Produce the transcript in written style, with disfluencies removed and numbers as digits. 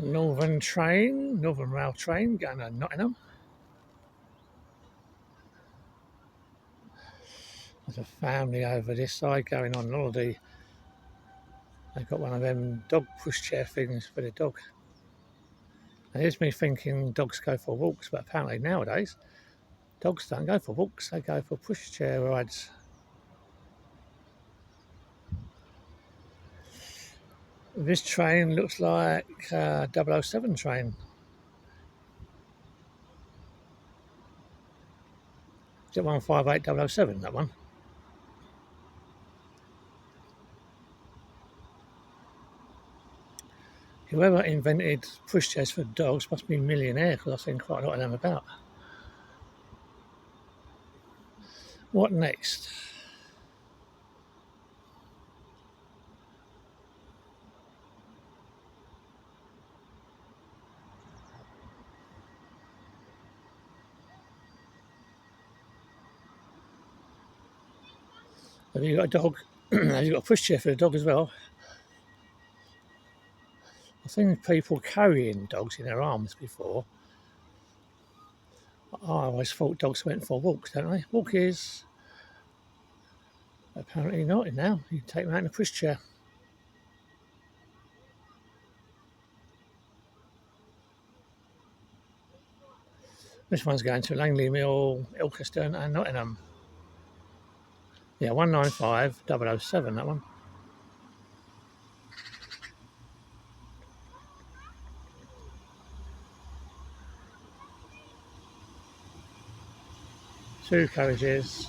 Northern Rail train going to Nottingham. There's a family over this side going on holiday. They've got one of them dog pushchair things for the dog. And here's me thinking dogs go for walks, but apparently nowadays dogs don't go for walks, they go for pushchair rides. This train looks like a 007 train. Is it 158007, that one? Whoever invented pushchairs for dogs must be a millionaire, because I've seen quite a lot of them about. What next? Have you got a dog? Have you got a pushchair for the dog as well? I've seen people carrying dogs in their arms before. I always thought dogs went for walks, don't they? Walkies. Apparently not now. You take them out in a pushchair. This one's going to Langley Mill, Ilkeston and Nottingham. Yeah, 195007, that one. Two carriages.